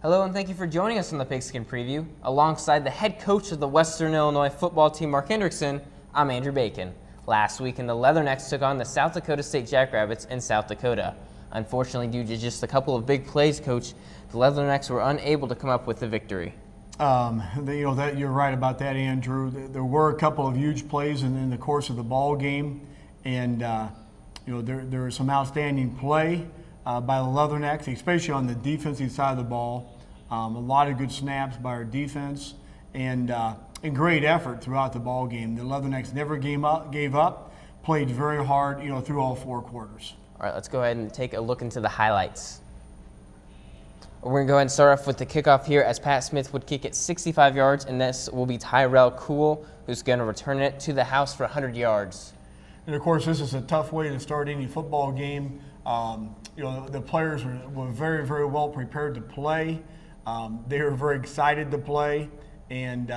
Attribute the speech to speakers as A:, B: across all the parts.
A: Hello and thank you for joining us on the Pigskin Preview. Alongside the head coach of the Western Illinois football team, Mark Hendrickson, I'm Andrew Bacon. Last weekend, the Leathernecks took on the South Dakota State Jackrabbits in South Dakota. Unfortunately, due to just a couple of big plays, Coach, the Leathernecks were unable to come up with the victory.
B: That you're right about that, Andrew. There were a couple of huge plays in the course of the ball game, and there was some outstanding play by the Leathernecks, especially on the defensive side of the ball. A lot of good snaps by our defense, and great effort throughout the ball game. The Leathernecks never gave up, played very hard, through all four quarters.
A: All right, let's go ahead and take a look into the highlights. We're going to go ahead and start off with the kickoff here as Pat Smith would kick it 65 yards, and this will be Tyrell Cool, who's going to return it to the house for 100 yards.
B: And, of course, this is a tough way to start any football game. The players were very, very well prepared to play. They were very excited to play, and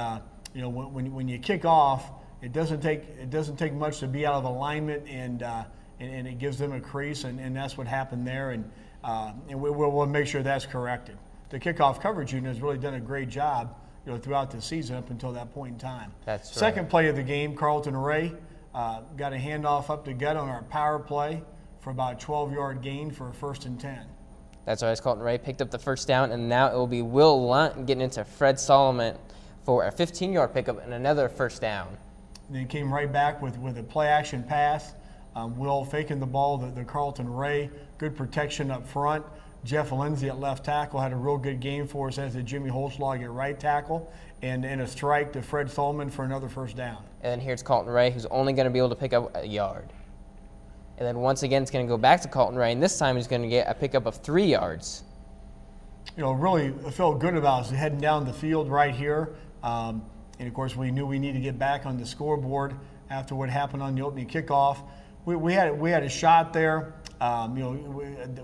B: when you kick off, it doesn't take much to be out of alignment, and it gives them a crease, and that's what happened there, and we'll make sure that's corrected. The kickoff coverage unit has really done a great job, throughout the season up until that point in time.
A: That's right.
B: Second play of the game, Carlton Ray got a handoff up the gut on our power play for about a 12-yard gain for a 1st and 10.
A: That's right, Carlton Ray picked up the first down, and now it will be Will Lunt getting into Fred Solomon for a 15-yard pickup and another first down.
B: And then came right back with a play-action pass. Will faking the ball, the Carlton Ray, good protection up front. Jeff Lindsay at left tackle had a real good game for us, as did Jimmy Holzschlag at right tackle, and a strike to Fred Solomon for another first down.
A: And then here's Carlton Ray, who's only going to be able to pick up a yard. And then once again, it's going to go back to Carlton Ray, and this time he's going to get a pickup of 3 yards.
B: Really felt good about us heading down the field right here. And, of course, we knew we needed to get back on the scoreboard after what happened on the opening kickoff. We had a shot there.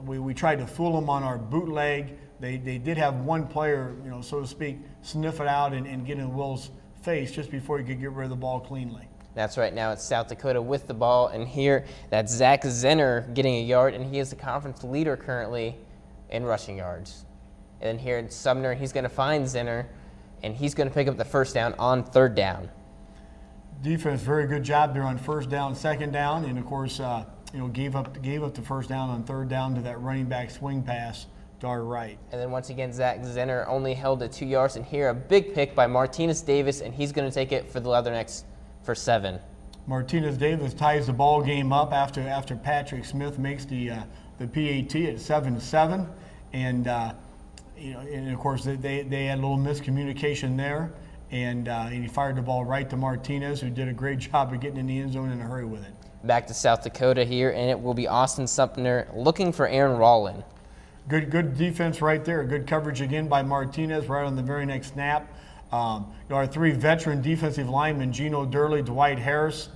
B: We tried to fool them on our bootleg. They did have one player, so to speak, sniff it out and get in Will's face just before he could get rid of the ball cleanly.
A: That's right. Now it's South Dakota with the ball, and here that's Zach Zenner getting a yard, and he is the conference leader currently in rushing yards. And then here it's Sumner. He's going to find Zenner, and he's going to pick up the first down on 3rd down.
B: Defense, very good job there on 1st down, 2nd down, and of course, gave up the first down on 3rd down to that running back swing pass to our right.
A: And then once again, Zach Zenner only held at 2 yards, and here a big pick by Martinez Davis, and he's going to take it for the Leathernecks for 7.
B: Martinez Davis ties the ball game up after Patrick Smith makes the PAT at 7-7, and of course they had a little miscommunication there, and he fired the ball right to Martinez, who did a great job of getting in the end zone in a hurry with it.
A: Back to South Dakota here, and it will be Austin Sumner looking for Aaron Rollin.
B: Good defense right there. Good coverage again by Martinez right on the very next snap. Our 3 veteran defensive linemen, Gino Durley, Dwight Harris,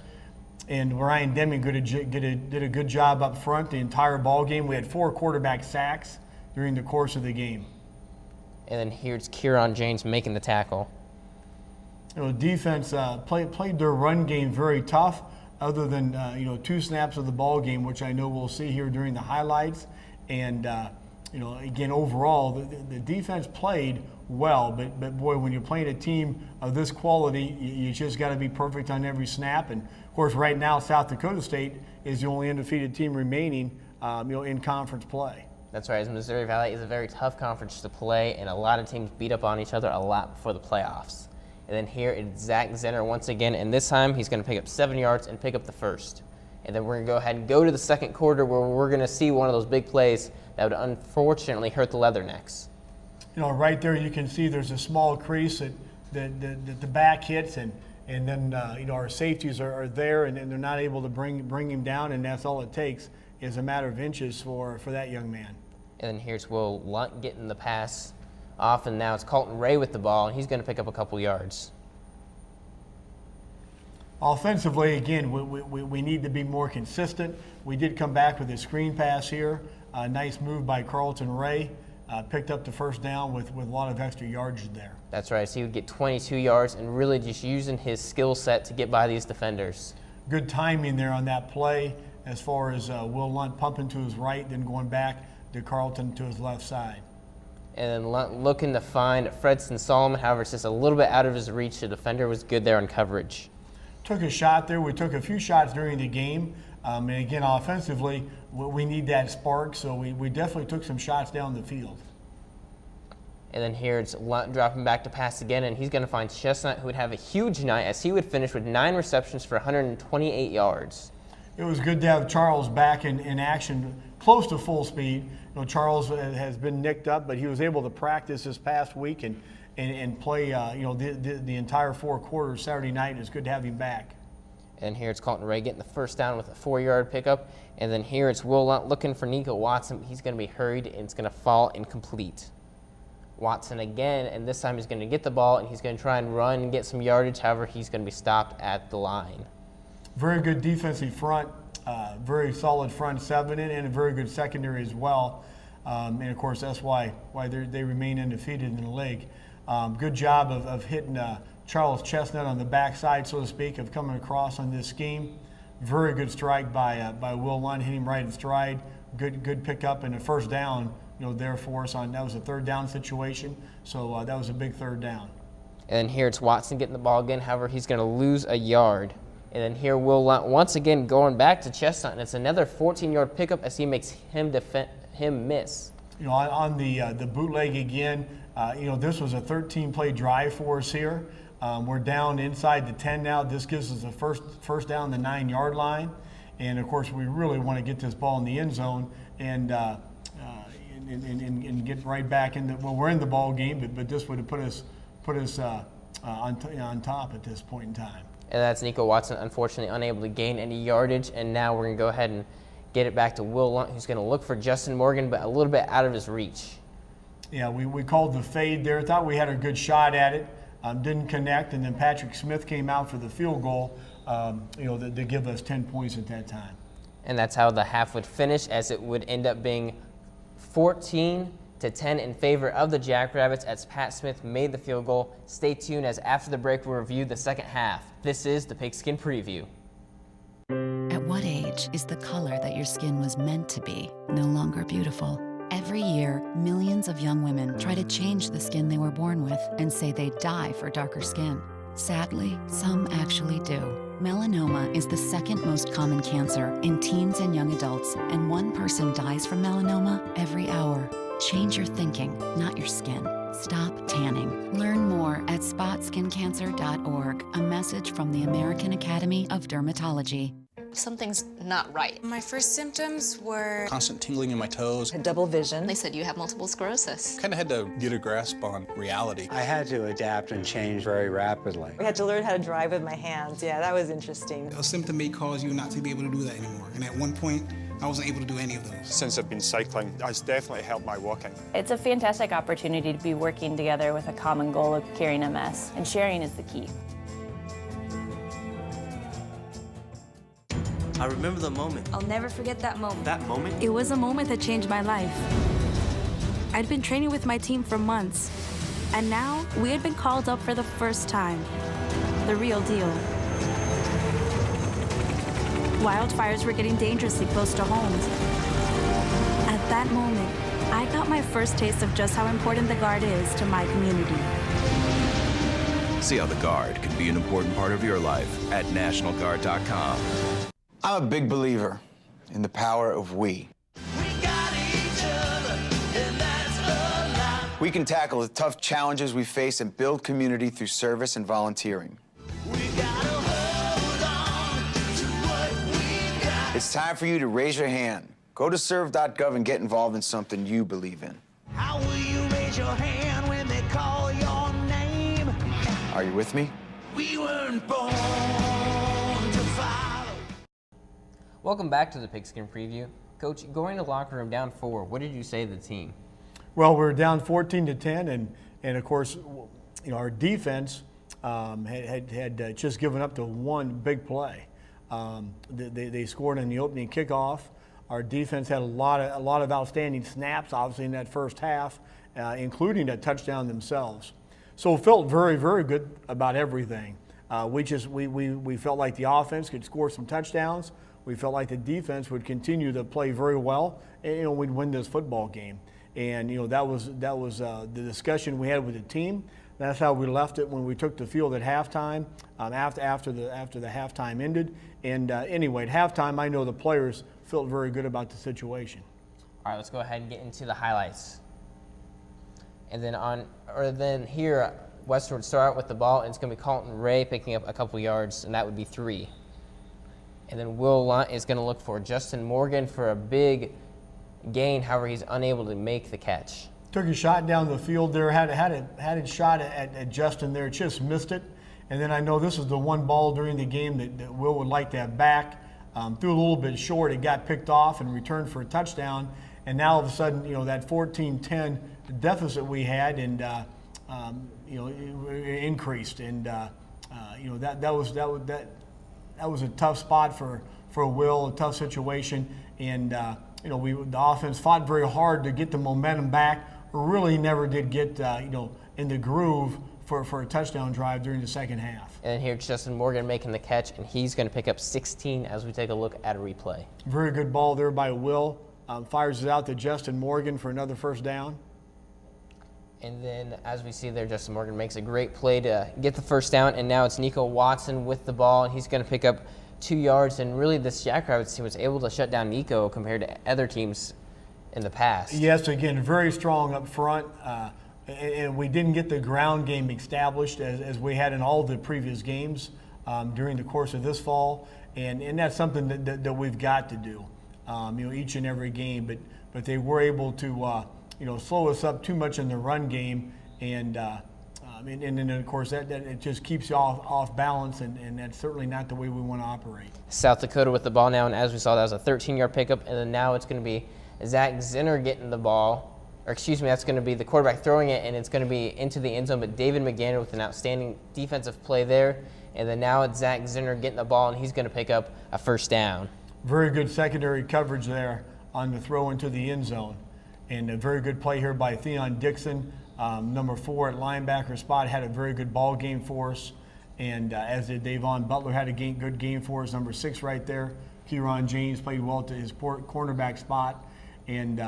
B: and Ryan Deming did a good job up front the entire ball game. We had 4 quarterback sacks during the course of the game.
A: And then here's Kieran James making the tackle.
B: Defense played their run game very tough, other than 2 snaps of the ball game, which I know we'll see here during the highlights. And again, overall, the defense played well, but boy, when you're playing a team of this quality, you just got to be perfect on every snap. And of course, right now, South Dakota State is the only undefeated team remaining, in conference play.
A: That's right. As Missouri Valley is a very tough conference to play, and a lot of teams beat up on each other a lot before the playoffs. And then here it's Zach Zenner once again, and this time he's going to pick up 7 yards and pick up the first. And then we're going to go ahead and go to the second quarter, where we're going to see one of those big plays that would unfortunately hurt the Leathernecks.
B: Right there you can see there's a small crease that the back hits, and then our safeties are there, and they're not able to bring him down, and that's all it takes is a matter of inches for that young man.
A: And then here's Will Lunt getting the pass off, and now it's Carlton Ray with the ball, and he's going to pick up a couple yards.
B: Offensively, again, we need to be more consistent. We did come back with a screen pass here. A nice move by Carlton Ray. Picked up the first down with a lot of extra yardage there.
A: That's right. So he would get 22 yards and really just using his skill set to get by these defenders.
B: Good timing there on that play as far as Will Lunt pumping to his right, then going back to Carlton to his left side.
A: And then looking to find Fredson Solomon. However, it's just a little bit out of his reach. The defender was good there on coverage.
B: Took a shot there. We took a few shots during the game. And again, offensively, we need that spark. So we definitely took some shots down the field.
A: And then here it's dropping back to pass again, and he's going to find Chestnut, who would have a huge night as he would finish with 9 receptions for 128 yards.
B: It was good to have Charles back in action, close to full speed. You know, Charles has been nicked up, but he was able to practice this past week and play the entire 4 quarters Saturday night. It's good to have him back.
A: And here it's Colton Ray getting the first down with a 4-yard pickup. And then here it's Will Lunt looking for Nico Watson. He's going to be hurried, and it's going to fall incomplete. Watson again, and this time he's going to get the ball, and he's going to try and run and get some yardage. However, he's going to be stopped at the line.
B: Very good defensive front, very solid front 7, and a very good secondary as well. And, of course, that's why they remain undefeated in the league. Good job of hitting Charles Chestnut on the backside, so to speak, of coming across on this scheme. Very good strike by Will Lunt, hitting him right in stride. Good pickup and a first down. There for us that was a 3rd down situation, so that was a big 3rd down.
A: And here it's Watson getting the ball again. However, he's going to lose a yard. And then here Will Lunt once again going back to Chestnut, and it's another 14-yard pickup as he makes him miss.
B: On the bootleg again, this was a 13-play drive for us here. We're down inside the 10 now. This gives us the first down the 9-yard line, and of course we really want to get this ball in the end zone and get right back in we're in the ball game, but this would have put us on top at this point in time.
A: And that's Nico Watson, unfortunately unable to gain any yardage. And now we're going to go ahead and get it back to Will Lunt, who's going to look for Justin Morgan, but a little bit out of his reach.
B: Yeah, we called the fade there. Thought we had a good shot at it. Didn't connect, and then Patrick Smith came out for the field goal, to give us 10 points at that time.
A: And that's how the half would finish, as it would end up being 14-10 in favor of the Jackrabbits as Pat Smith made the field goal. Stay tuned, as after the break we'll review the second half. This is the Pigskin Preview.
C: At what age is the color that your skin was meant to be no longer beautiful? Every year, millions of young women try to change the skin they were born with and say they die for darker skin. Sadly, some actually do. Melanoma is the 2nd most common cancer in teens and young adults, and 1 person dies from melanoma every hour. Change your thinking, not your skin. Stop tanning. Learn more at spotskincancer.org. A message from the American Academy of Dermatology.
D: Something's not right.
E: My first symptoms were
F: constant tingling in my toes.
E: had double vision.
D: They said you have multiple sclerosis.
F: Kind of had to get a grasp on reality.
G: I had to adapt and change very rapidly.
H: I had to learn how to drive with my hands. Yeah, that was interesting.
I: A symptom may cause you not to be able to do that anymore. And at one point, I wasn't able to do any of those.
J: Since I've been cycling, it's definitely helped my walking.
K: It's a fantastic opportunity to be working together with a common goal of curing MS, and sharing is the key.
L: I remember the moment.
M: I'll never forget that moment.
L: That moment?
M: It was a moment that changed my life. I'd been training with my team for months, and now we had been called up for the first time. The real deal. Wildfires were getting dangerously close to homes. At that moment, I got my first taste of just how important the Guard is to my community.
N: See how the Guard can be an important part of your life at NationalGuard.com.
O: I'm a big believer in the power of we. We can tackle the tough challenges we face and build community through service and volunteering. It's time for you to raise your hand. Go to serve.gov and get involved in something you believe in.
P: How will you raise your hand when they call your name?
O: Are you with me?
P: We weren't born to follow.
A: Welcome back to the Pigskin Preview. Coach, going to the locker room down 4, what did you say to the team?
B: Well, we're down 14-10, and of course, our defense had just given up to one big play. They scored in the opening kickoff. Our defense had a lot of outstanding snaps, obviously, in that first half, including a touchdown themselves. So it felt very, very good about everything. We felt like the offense could score some touchdowns. We felt like the defense would continue to play very well, and we'd win this football game. And that was the discussion we had with the team. That's how we left it when we took the field at halftime. After the halftime ended, and anyway, at halftime, I know the players felt very good about the situation.
A: All right, let's go ahead and get into the highlights. And then here, Western would start out with the ball, and it's going to be Colton Ray picking up a couple yards, and that would be 3. And then Will Lunt is going to look for Justin Morgan for a big gain. However, he's unable to make the catch.
B: Took a shot down the field there, had a shot at Justin there, just missed it. And then I know this is the one ball during the game that Will would like to have back. Threw a little bit short, it got picked off and returned for a touchdown. And now all of a sudden, that 14-10 deficit we had, and it increased. And that was a tough spot for Will, a tough situation. And the offense fought very hard to get the momentum back. Really never did get in the groove for a touchdown drive during the second half.
A: And here's Justin Morgan making the catch, and he's going to pick up 16 as we take a look at a replay.
B: Very good ball there by Will. Fires it out to Justin Morgan for another first down.
A: And then, as we see there, Justin Morgan makes a great play to get the first down, and now it's Nico Watson with the ball, and he's going to pick up 2 yards. And really, this Jackrabbits team was able to shut down Nico compared to other teams in the past.
B: Yes, again, very strong up front. And we didn't get the ground game established as we had in all the previous games during the course of this fall. And that's something that we've got to do, each and every game. But they were able to, slow us up too much in the run game. And then, of course, that it just keeps you off balance, and that's certainly not the way we want to operate.
A: South Dakota with the ball now, and as we saw, that was a 13-yard pickup. And then now it's going to be Zach Zinner getting the ball. Or excuse me, that's going to be the quarterback throwing it, and it's going to be into the end zone. But David McDaniel with an outstanding defensive play there. And then now it's Zach Zinner getting the ball, and he's going to pick up a first down.
B: Very good secondary coverage there on the throw into the end zone. And a very good play here by Theon Dixon, number 4 at linebacker spot, had a very good ball game for us. And as did Davon Butler, had a good game for us, number 6 right there. Kieron James played well to his cornerback spot. And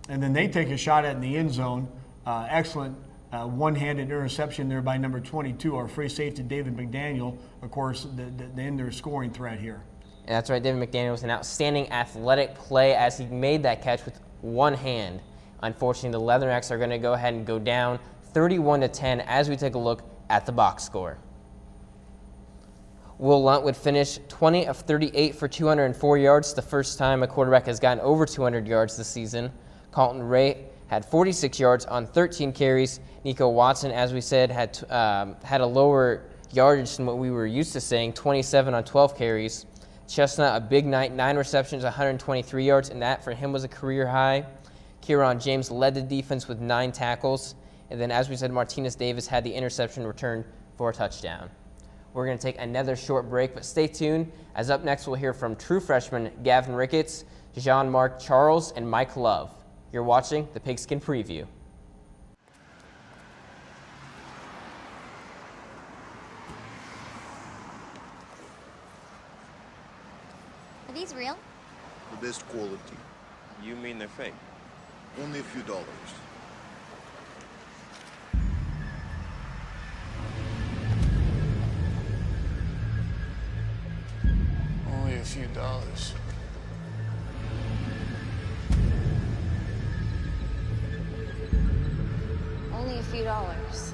B: then they take a shot at in the end zone. Excellent one-handed interception there by number 22, our free safety, David McDaniel. Of course, the end their scoring threat here.
A: And that's right, David McDaniel was an outstanding athletic play as he made that catch with one hand. Unfortunately, the Leatherbacks are going to go ahead and go down 31-10 as we take a look at the box score. Will Lunt would finish 20 of 38 for 204 yards, the first time a quarterback has gotten over 200 yards this season. Colton Ray had 46 yards on 13 carries. Nico Watson, as we said, had a lower yardage than what we were used to saying, 27 on 12 carries. Chestnut, a big night, 9 receptions, 123 yards, and that for him was a career high. Kieron James led the defense with 9 tackles. And then, as we said, Martinez Davis had the interception return for a touchdown. We're going to take another short break, but stay tuned, as up next we'll hear from true freshmen Gavin Ricketts, Jean-Marc Charles, and Mike Love. You're watching the Pigskin Preview.
L: Are these real?
Q: The best quality.
R: You mean they're fake?
Q: Only a few dollars.
S: Only a few dollars.
L: Only a few dollars.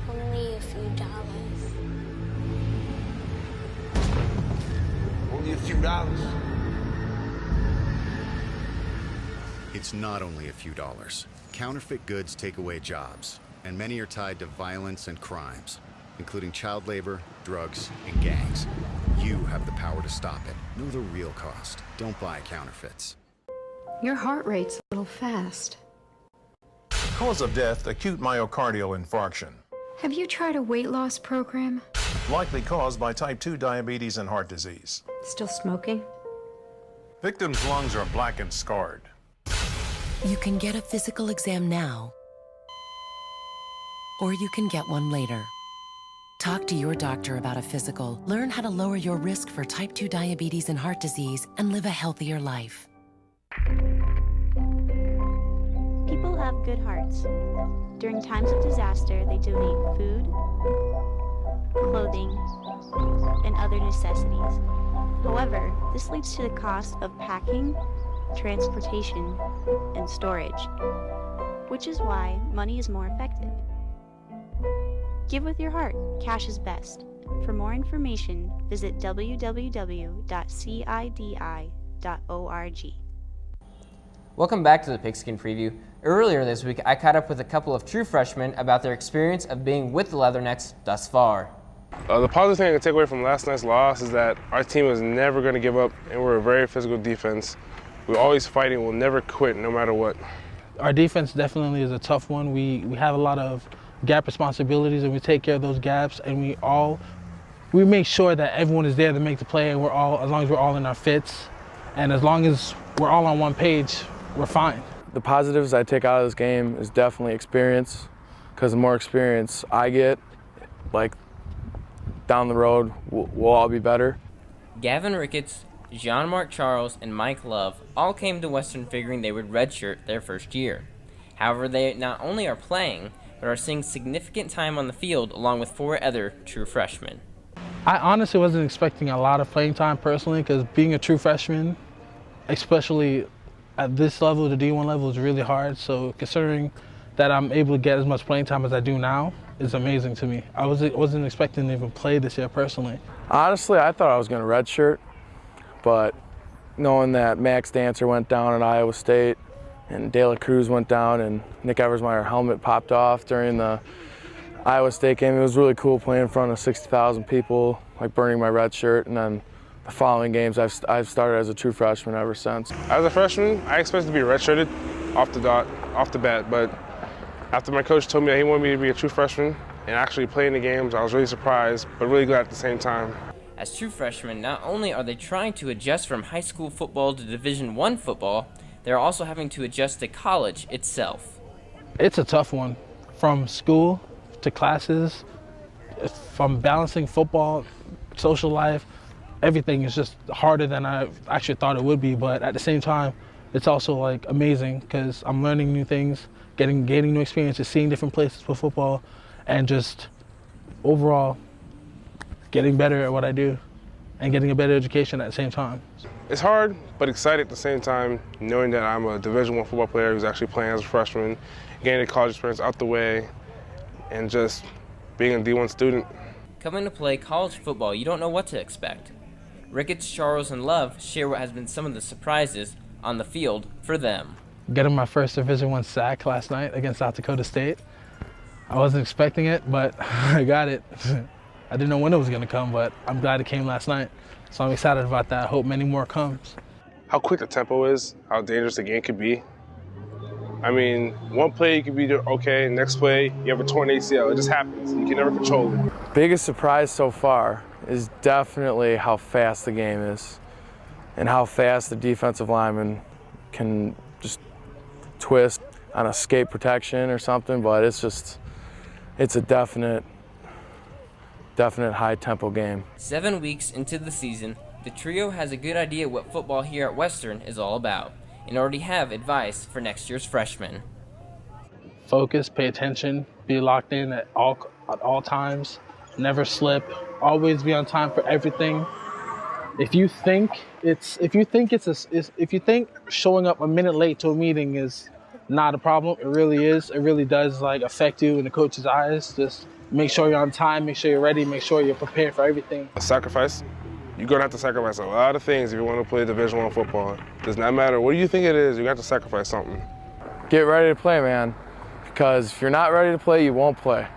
L: Only a few dollars.
S: Only a few dollars.
T: It's not only a few dollars. Counterfeit goods take away jobs, and many are tied to violence and crimes, including child labor, drugs, and gangs. You have the power to stop it. Know the real cost. Don't buy counterfeits.
U: Your heart rate's a little fast.
V: Cause of death, acute myocardial infarction.
U: Have you tried a weight loss program?
V: Likely caused by type 2 diabetes and heart disease.
U: Still smoking?
V: Victim's lungs are black and scarred.
W: You can get a physical exam now, or you can get one later. Talk to your doctor about a physical. Learn how to lower your risk for type 2 diabetes and heart disease and live a healthier life.
C: People have good hearts. During times of disaster, they donate food, clothing, and other necessities. However, this leads to the cost of packing, transportation, and storage, which is why money is more effective. Give with your heart. Cash is best. For more information, visit www.cidi.org.
A: Welcome back to the Pigskin Preview. Earlier this week, I caught up with a couple of true freshmen about their experience of being with the Leathernecks thus far.
D: The positive thing I can take away from last night's loss is that our team was never going to give up, and we're a very physical defense. We're always fighting. We'll never quit, no matter what.
I: Our defense definitely is a tough one. We have a lot of gap responsibilities, and we take care of those gaps, and we make sure that everyone is there to make the play, and as long as we're all in our fits, and as long as we're all on one page, we're fine.
E: The positives I take out of this game is definitely experience, because the more experience I get, like down the road, we'll all be better.
A: Gavin Ricketts, Jean-Marc Charles, and Mike Love all came to Western figuring they would redshirt their first year. However, they not only are playing, but are seeing significant time on the field along with 4 other true freshmen.
I: I honestly wasn't expecting a lot of playing time personally, because being a true freshman, especially at this level, the D1 level, is really hard. So considering that I'm able to get as much playing time as I do now is amazing to me. I wasn't expecting to even play this year personally.
E: Honestly, I thought I was going to redshirt, but knowing that Max Dancer went down at Iowa State and De La Cruz went down and Nick Eversmeyer helmet popped off during the Iowa State game, it was really cool playing in front of 60,000 people, like burning my red shirt. And then the following games, I've started as a true freshman ever since.
D: As a freshman, I expected to be redshirted off the bat, but after my coach told me that he wanted me to be a true freshman and actually play in the games, I was really surprised, but really glad at the same time.
A: As true freshmen, not only are they trying to adjust from high school football to Division I football, they're also having to adjust to college itself.
I: It's a tough one, from school to classes, from balancing football, social life. Everything is just harder than I actually thought it would be, but at the same time, it's also like amazing because I'm learning new things, gaining new experiences, seeing different places with football, and just overall getting better at what I do and getting a better education at the same time.
D: It's hard, but excited at the same time, knowing that I'm a Division I football player who's actually playing as a freshman, getting the college experience out the way, and just being a D1 student.
A: Coming to play college football, you don't know what to expect. Ricketts, Charles, and Love share what has been some of the surprises on the field for them.
I: Getting my first Division I sack last night against South Dakota State. I wasn't expecting it, but I got it. I didn't know when it was going to come, but I'm glad it came last night. So I'm excited about that. I hope many more comes.
D: How quick the tempo is, how dangerous the game could be. I mean, one play you could be okay, next play you have a torn ACL. It just happens. You can never control it.
E: Biggest surprise so far is definitely how fast the game is and how fast the defensive lineman can just twist on escape protection or something, but it's a definite high-tempo game.
A: 7 weeks into the season, the trio has a good idea what football here at Western is all about and already have advice for next year's freshmen.
I: Focus, pay attention, be locked in at all times, never slip, always be on time for everything. If you think showing up a minute late to a meeting is not a problem, it really is. It really does affect you in the coach's eyes. Just make sure you're on time, make sure you're ready, make sure you're prepared for everything.
D: A sacrifice. You're going to have to sacrifice a lot of things if you want to play Division I football. It does not matter what you think it is, you have to sacrifice something.
E: Get ready to play, man, because if you're not ready to play, you won't play.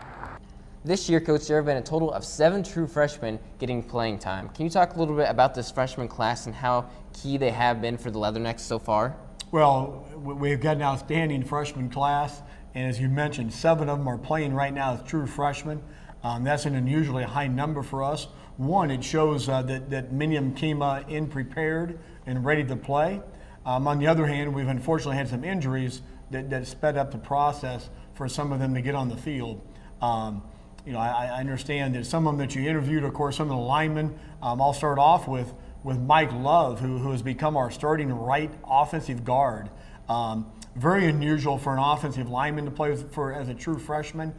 A: This year, Coach, there have been a total of 7 true freshmen getting playing time. Can you talk a little bit about this freshman class and how key they have been for the Leathernecks so far?
B: Well, we've got an outstanding freshman class, and as you mentioned, 7 of them are playing right now as true freshmen. That's an unusually high number for us. One, it shows that many of them came in prepared and ready to play. On the other hand, we've unfortunately had some injuries that sped up the process for some of them to get on the field. I understand that some of them that you interviewed, of course, some of the linemen. I'll start off with Mike Love, who has become our starting right offensive guard. Very unusual for an offensive lineman to play as a true freshman.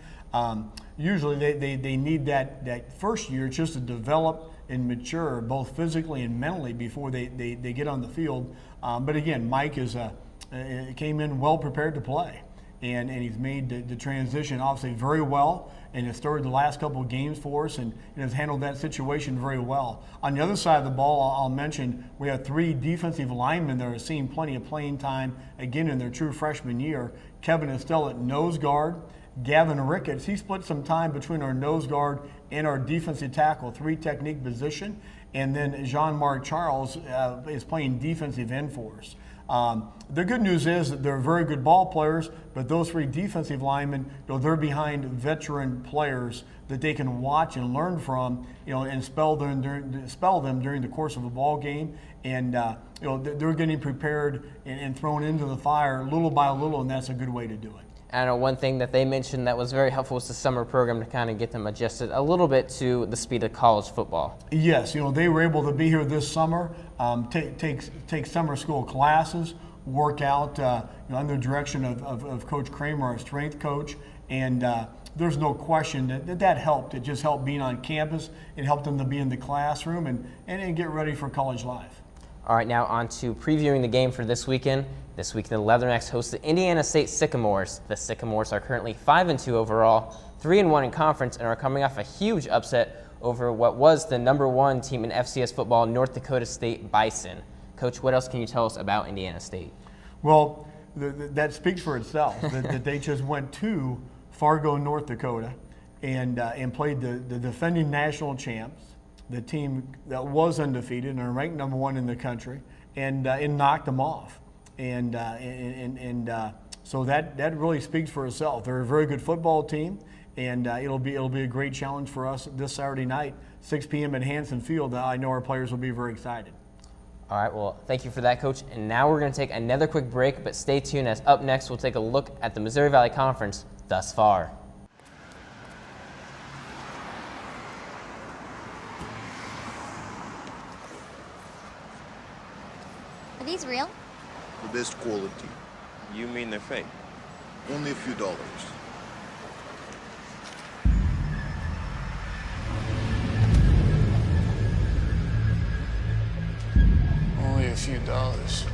B: Usually they need that first year just to develop and mature both physically and mentally before they get on the field. But again, Mike came in well prepared to play. And he's made the transition obviously very well, and has started the last couple of games for us and has handled that situation very well. On the other side of the ball, I'll mention we have 3 defensive linemen that are seeing plenty of playing time, again, in their true freshman year. Kevin Estelle at nose guard. Gavin Ricketts, he split some time between our nose guard and our defensive tackle, 3 technique position. And then Jean-Marc Charles is playing defensive end for us. The good news is that they're very good ball players, but those 3 defensive linemen, they're behind veteran players that they can watch and learn from, and spell them during the course of a ball game. And they're getting prepared and thrown into the fire little by little, and that's a good way to do it.
A: I know one thing that they mentioned that was very helpful was the summer program to kind of get them adjusted a little bit to the speed of college football.
B: Yes, they were able to be here this summer, take summer school classes, work out under the direction of Coach Kramer, our strength coach, and there's no question that helped. It just helped being on campus. It helped them to be in the classroom and get ready for college life.
A: All right, now on to previewing the game for this weekend. This weekend, the Leathernecks host the Indiana State Sycamores. The Sycamores are currently 5-2 overall, 3-1 in conference, and are coming off a huge upset over what was the #1 team in FCS football, North Dakota State Bison. Coach, what else can you tell us about Indiana State?
B: Well, that speaks for itself. that they just went to Fargo, North Dakota, and played the defending national champs, the team that was undefeated and ranked #1 in the country, and knocked them off. So that really speaks for itself. They're a very good football team, and it'll be a great challenge for us this Saturday night, 6 p.m. at Hanson Field. I know our players will be very excited.
A: All right, well, thank you for that, Coach. And now we're going to take another quick break, but stay tuned, as up next we'll take a look at the Missouri Valley Conference thus far.
L: Are these real?
Q: The best quality.
R: You mean they're fake?
Q: Only a few dollars.
S: Only a few dollars.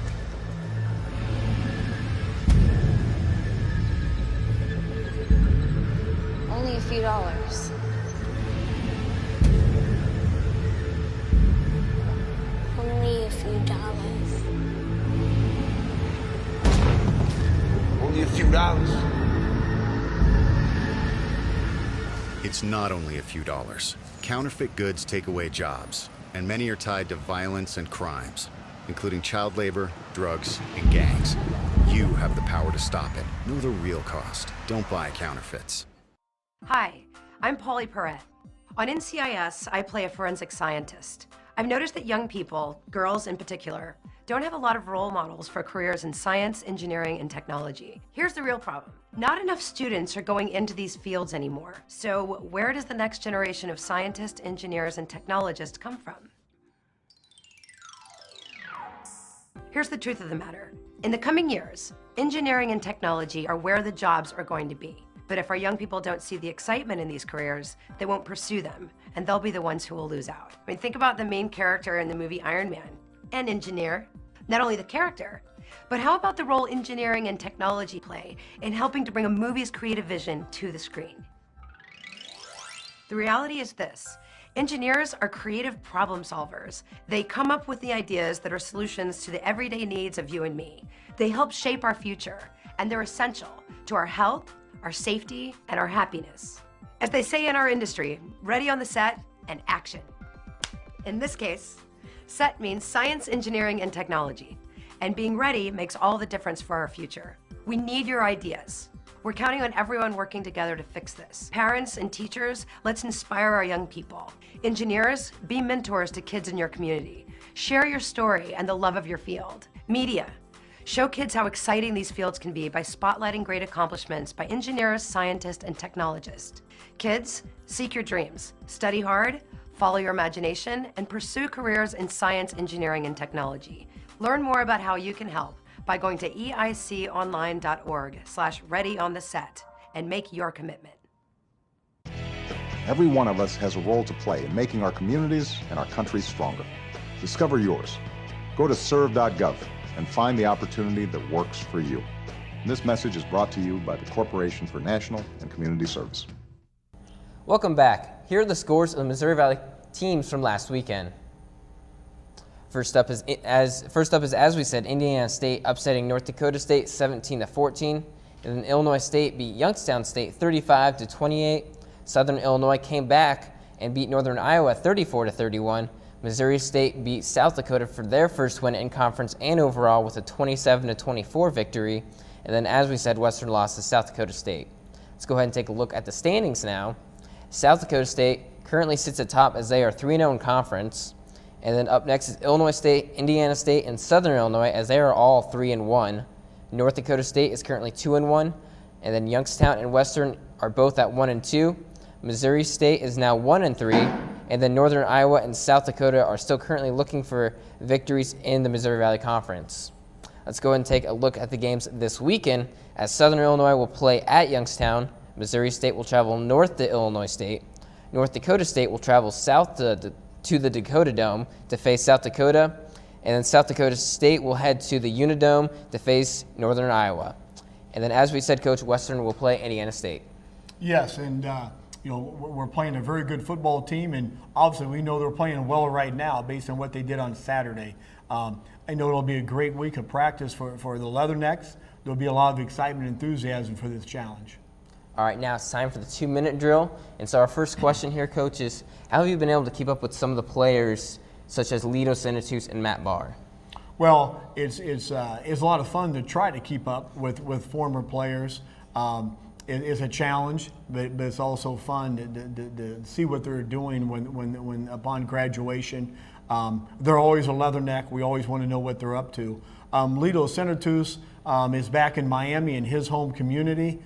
L: Only a few dollars. Only a few dollars.
S: Only a few dollars.
T: It's not only a few dollars. Counterfeit goods take away jobs, and many are tied to violence and crimes, including child labor, drugs, and gangs. You have the power to stop it. Know the real cost. Don't buy counterfeits.
F: Hi, I'm Polly Perrette. On NCIS, I play a forensic scientist. I've noticed that young people, girls in particular, don't have a lot of role models for careers in science, engineering, and technology. Here's the real problem. Not enough students are going into these fields anymore. So where does the next generation of scientists, engineers, and technologists come from? Here's the truth of the matter. In the coming years, engineering and technology are where the jobs are going to be. But if our young people don't see the excitement in these careers, they won't pursue them, and they'll be the ones who will lose out. I mean, think about the main character in the movie Iron Man, an engineer. Not only the character, but how about the role engineering and technology play in helping to bring a movie's creative vision to the screen? The reality is this. Engineers are creative problem solvers. They come up with the ideas that are solutions to the everyday needs of you and me. They help shape our future, and they're essential to our health, our safety, and our happiness. As they say in our industry, ready on the set and action. In this case, SET means science, engineering, and technology. And being ready makes all the difference for our future. We need your ideas. We're counting on everyone working together to fix this. Parents and teachers, let's inspire our young people. Engineers, be mentors to kids in your community. Share your story and the love of your field. Media, Show kids how exciting these fields can be by spotlighting great accomplishments by engineers, scientists, and technologists. Kids, seek your dreams, study hard, follow your imagination, and pursue careers in science, engineering, and technology. Learn more about how you can help by going to eiconline.org/readyontheset and make your commitment.
G: Every one of us has a role to play in making our communities and our country stronger. Discover yours. Go to serve.gov and find the opportunity that works for you. And this message is brought to you by the Corporation for National and Community Service.
A: Welcome back. Here are the scores of the Missouri Valley teams from last weekend. First up is, as we said, Indiana State upsetting North Dakota State 17-14. And then Illinois State beat Youngstown State 35-28. Southern Illinois came back and beat Northern Iowa 34-31. Missouri State beat South Dakota for their first win in conference and overall with a 27-24 victory. And then, as we said, Western lost to South Dakota State. Let's go ahead and take a look at the standings now. South Dakota State currently sits atop as they are 3-0 in conference. And then up next is Illinois State, Indiana State, and Southern Illinois as they are all 3-1. North Dakota State is currently 2-1. And then Youngstown and Western are both at 1-2. Missouri State is now 1-3, and then Northern Iowa and South Dakota are still currently looking for victories in the Missouri Valley Conference. Let's go ahead and take a look at the games this weekend, as Southern Illinois will play at Youngstown. Missouri State will travel north to Illinois State. North Dakota State will travel south to the Dakota Dome to face South Dakota, and then South Dakota State will head to the Unidome to face Northern Iowa. And then, as we said, Coach, Western will play Indiana State.
B: Yes, and we're playing a very good football team, and obviously we know they're playing well right now based on what they did on Saturday. I know it'll be a great week of practice for the Leathernecks. There'll be a lot of excitement and enthusiasm for this challenge.
A: All right, now it's time for the 2-minute drill. And so our first question here, Coach, is how have you been able to keep up with some of the players such as Lito Senatus and Matt Barr?
B: Well, it's a lot of fun to try to keep up with former players. It's a challenge, but it's also fun to see what they're doing when upon graduation. They're always a Leatherneck. We always want to know what they're up to. Lito Senatus is back in Miami in his home community.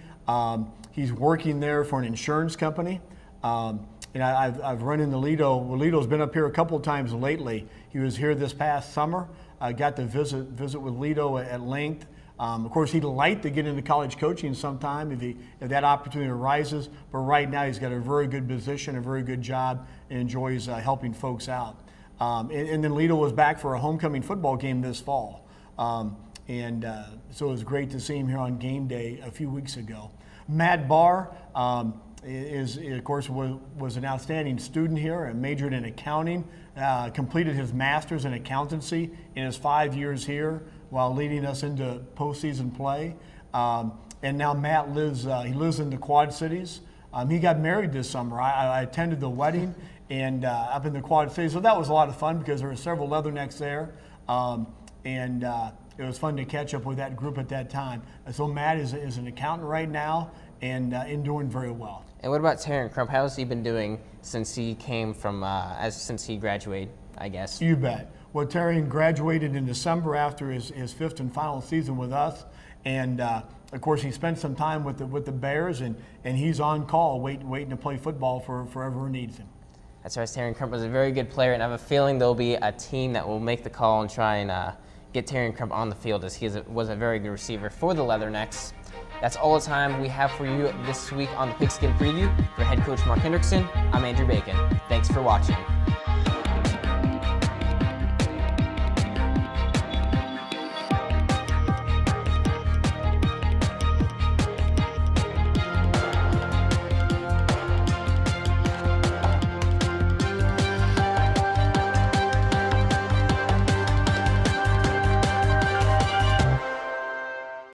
B: He's working there for an insurance company. And I've run into Lito. Well, Lito's been up here a couple of times lately. He was here this past summer. I got to visit with Lito at length. Of course, he'd like to get into college coaching sometime if that opportunity arises. But right now, he's got a very good position, a very good job, and enjoys helping folks out. And then Lito was back for a homecoming football game this fall. So it was great to see him here on game day a few weeks ago. Matt Barr was an outstanding student here and majored in accounting, completed his master's in accountancy in his 5 years here while leading us into postseason play. And now Matt lives in the Quad Cities. He got married this summer. I attended the wedding and up in the Quad Cities. So that was a lot of fun because there were several Leathernecks there. It was fun to catch up with that group at that time. So Matt is an accountant right now and doing very well.
A: And what about Taryn Crump? How has he been doing since he came from, since he graduated, I guess?
B: You bet. Well, Taryn graduated in December after his fifth and final season with us. And, of course, he spent some time with the Bears, and he's on call waiting to play football for whoever needs him.
A: That's right. Taryn Crump was a very good player, and I have a feeling there'll be a team that will make the call and try and get Taryn Crump on the field, as he was a very good receiver for the Leathernecks. That's all the time we have for you this week on the Pigskin Preview. For head coach Mark Hendrickson, I'm Andrew Bacon. Thanks for watching.